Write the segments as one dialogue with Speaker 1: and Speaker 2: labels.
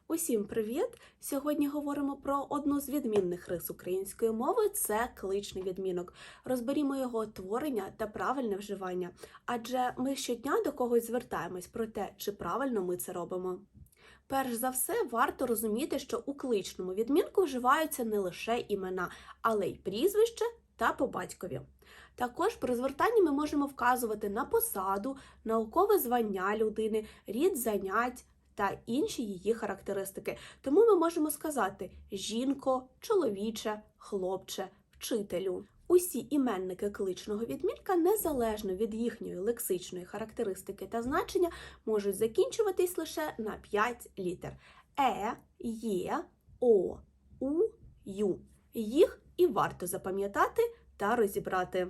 Speaker 1: Усім привіт! Сьогодні говоримо про одну з відмінних рис української мови – це кличний відмінок. Розберімо його творення та правильне вживання, адже ми щодня до когось звертаємось про те, чи правильно ми це робимо. Перш за все, варто розуміти, що у кличному відмінку вживаються не лише імена, але й прізвище та по батькові. Також при звертанні ми можемо вказувати на посаду, наукове звання людини, рід занять та інші її характеристики. Тому ми можемо сказати «жінко», «чоловіче», «хлопче», «вчителю». Усі іменники кличного відмінка, незалежно від їхньої лексичної характеристики та значення, можуть закінчуватись лише на 5 літер – е, є, о, у, ю. Їх і варто запам'ятати та розібрати.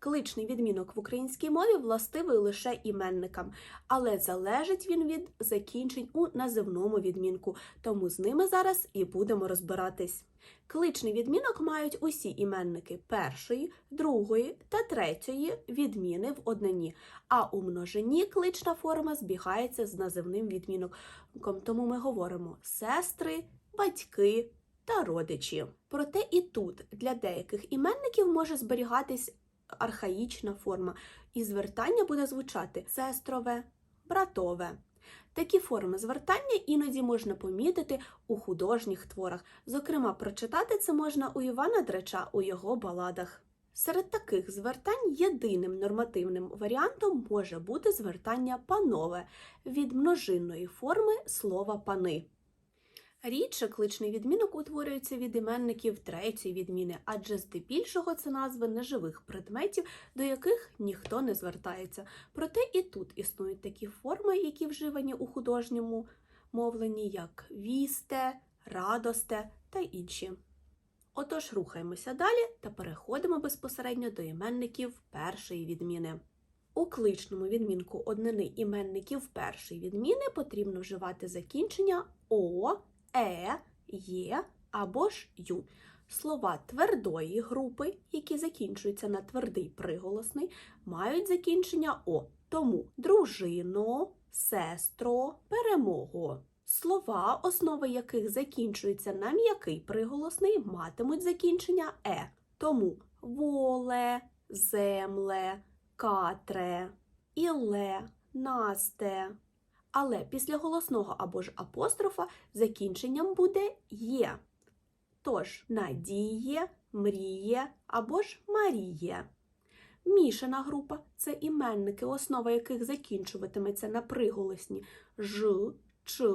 Speaker 1: Кличний відмінок в українській мові властивий лише іменникам, але залежить він від закінчень у називному відмінку, тому з ними зараз і будемо розбиратись. Кличний відмінок мають усі іменники першої, другої та третьої відміни в однині, а у множині клична форма збігається з називним відмінком, тому ми говоримо сестри, батьки та родичі. Проте і тут для деяких іменників може зберігатись архаїчна форма, і звертання буде звучати сестрове, братове. Такі форми звертання іноді можна помітити у художніх творах. Зокрема, прочитати це можна у Івана Дреча у його баладах. Серед таких звертань єдиним нормативним варіантом може бути звертання панове від множинної форми слова пани. Рідше кличний відмінок утворюється від іменників третьої відміни, адже здебільшого це назви неживих предметів, до яких ніхто не звертається. Проте і тут існують такі форми, які вживані у художньому мовленні, як вісте, радосте та інші. Отож, рухаємося далі та переходимо безпосередньо до іменників першої відміни. У кличному відмінку однини іменників першої відміни потрібно вживати закінчення «о», «е», «є» або ж «ю». Слова твердої групи, які закінчуються на твердий приголосний, мають закінчення «о». Тому дружино, сестро, перемого. Слова, основи яких закінчуються на м'який приголосний, матимуть закінчення «е». Тому воле, земле, катре, іле, насте. Але після голосного або ж апострофа закінченням буде «є». Тож надіє, мріє або ж маріє. Мішана група – це іменники, основа яких закінчуватиметься на приголосні «ж», «ч»,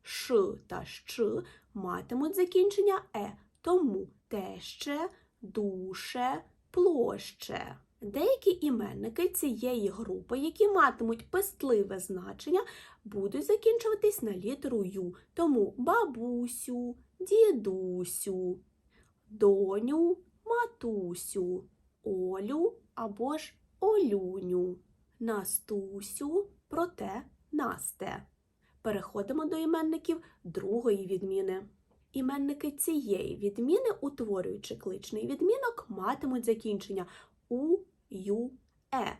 Speaker 1: «ш» та «щ, матимуть закінчення «е». Тому теще, душе, площе. Деякі іменники цієї групи, які матимуть пестливе значення, будуть закінчуватись на літеру «ю». Тому бабусю, дідусю, доню, матусю, Олю або ж Олюню, Настусю, проте Насте. Переходимо до іменників другої відміни. Іменники цієї відміни, утворюючи кличний відмінок, матимуть закінчення «у», «ю», «е».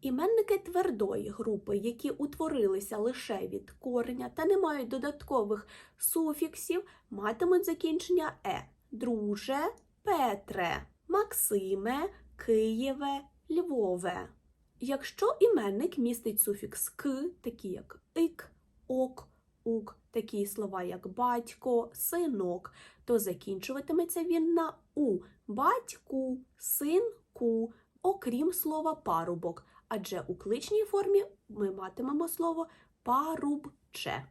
Speaker 1: Іменники твердої групи, які утворилися лише від кореня та не мають додаткових суфіксів, матимуть закінчення «е». Друже, Петре, Максиме, Києве, Львове. Якщо іменник містить суфікс «к», такі як «ик», «ок», «ук», такі слова як батько, синок, то закінчуватиметься він на «у» – батьку, синку, окрім слова парубок, адже у кличній формі ми матимемо слово парубче.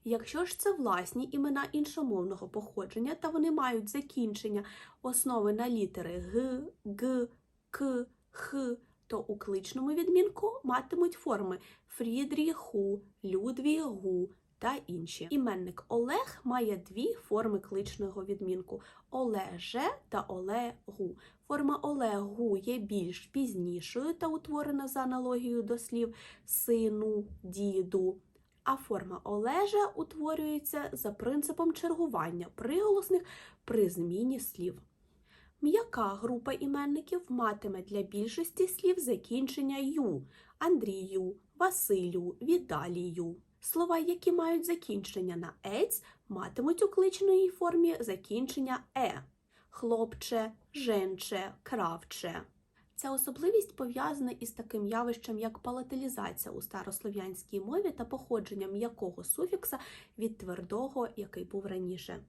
Speaker 1: Якщо ж це власні імена іншомовного походження та вони мають закінчення основи на літери г, г, к, х, то у кличному відмінку матимуть форми Фрідріху, Людвігу та інші. Іменник Олег має дві форми кличного відмінку – Олеже та Олегу. Форма Олегу є більш пізнішою та утворена за аналогією до слів сину, діду. А форма Олежа утворюється за принципом чергування приголосних при зміні слів. М'яка група іменників матиме для більшості слів закінчення «ю» – Андрію, Василю, Віталію. Слова, які мають закінчення на «ець», матимуть у кличній формі закінчення «е». Хлопче, женче, кравче. Ця особливість пов'язана із таким явищем, як палаталізація у старослов'янській мові та походженням м'якого суфікса від твердого, який був раніше.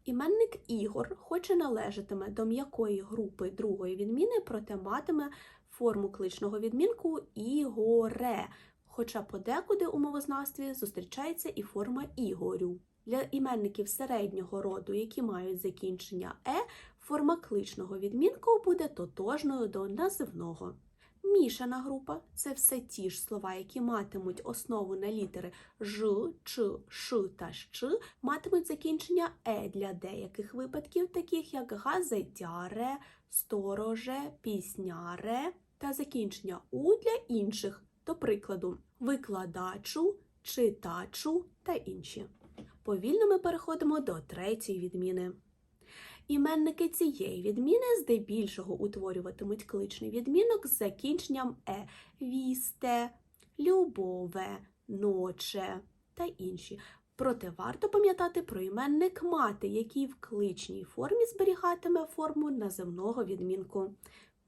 Speaker 1: Іменник Ігор, хоч і належатиме до м'якої групи другої відміни, проте матиме форму кличного відмінку Ігоре, хоча подекуди у мовознавстві зустрічається і форма Ігорю. Для іменників середнього роду, які мають закінчення «е», форма кличного відмінку буде тотожною до називного. Мішана група – це все ті ж слова, які матимуть основу на літери «ж», «ч», «ш» та «щ», матимуть закінчення «е» для деяких випадків, таких як газетяре, стороже, пісняре, та закінчення «у» для інших, до прикладу, викладачу, читачу та інші. Повільно ми переходимо до третьої відміни. Іменники цієї відміни здебільшого утворюватимуть кличний відмінок з закінченням «е» – вісте, любове, ноче та інші. Проте варто пам'ятати про іменник мати, який в кличній формі зберігатиме форму називного відмінку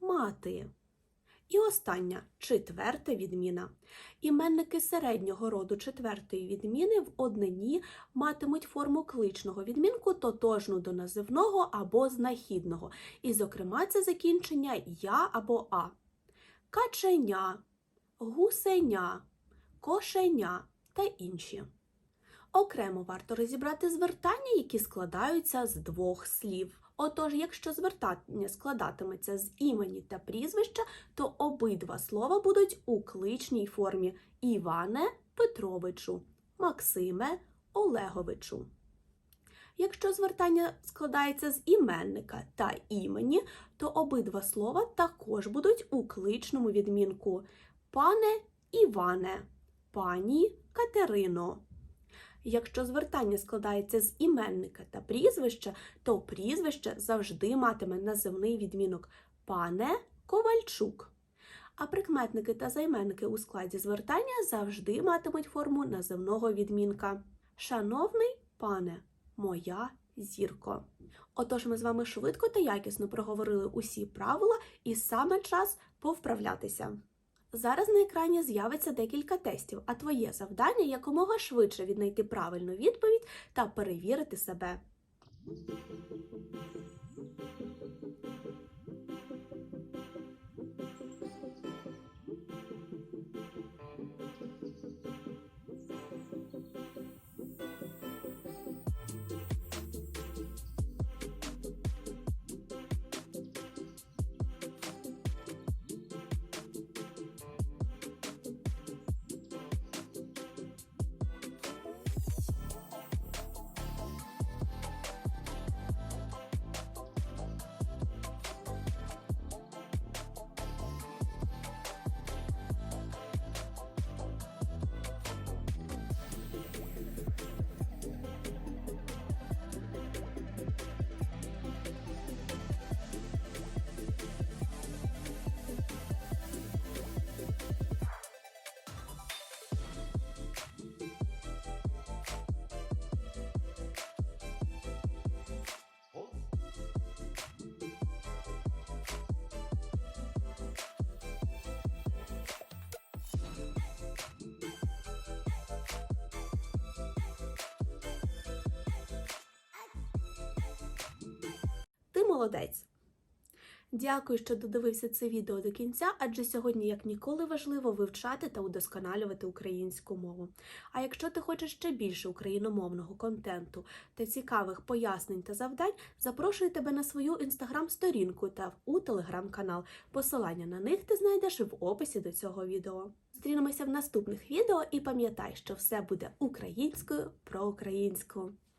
Speaker 1: мати. І остання, четверта відміна. Іменники середнього роду четвертої відміни в однині матимуть форму кличного відмінку тотожну до називного або знахідного. І, зокрема, це закінчення «я» або «а». Каченя, гусеня, кошеня та інші. Окремо варто розібрати звертання, які складаються з двох слів. Отож, якщо звертання складатиметься з імені та прізвища, то обидва слова будуть у кличній формі – Іване – Петровичу, Максиме – Олеговичу. Якщо звертання складається з іменника та імені, то обидва слова також будуть у кличному відмінку – Пане Іване, Пані Катерино. Якщо звертання складається з іменника та прізвища, то прізвище завжди матиме називний відмінок «пане Ковальчук». А прикметники та займенники у складі звертання завжди матимуть форму називного відмінка «шановний пане, моя зірко». Отож, ми з вами швидко та якісно проговорили усі правила і саме час повправлятися. Зараз на екрані з'явиться декілька тестів, а твоє завдання – якомога швидше віднайти правильну відповідь та перевірити себе. Ти молодець! Дякую, що додивився це відео до кінця, адже сьогодні, як ніколи, важливо вивчати та удосконалювати українську мову. А якщо ти хочеш ще більше україномовного контенту та цікавих пояснень та завдань, запрошую тебе на свою інстаграм-сторінку та у телеграм-канал. Посилання на них ти знайдеш в описі до цього відео. Зустрінемося в наступних відео і пам'ятай, що все буде українською про українську.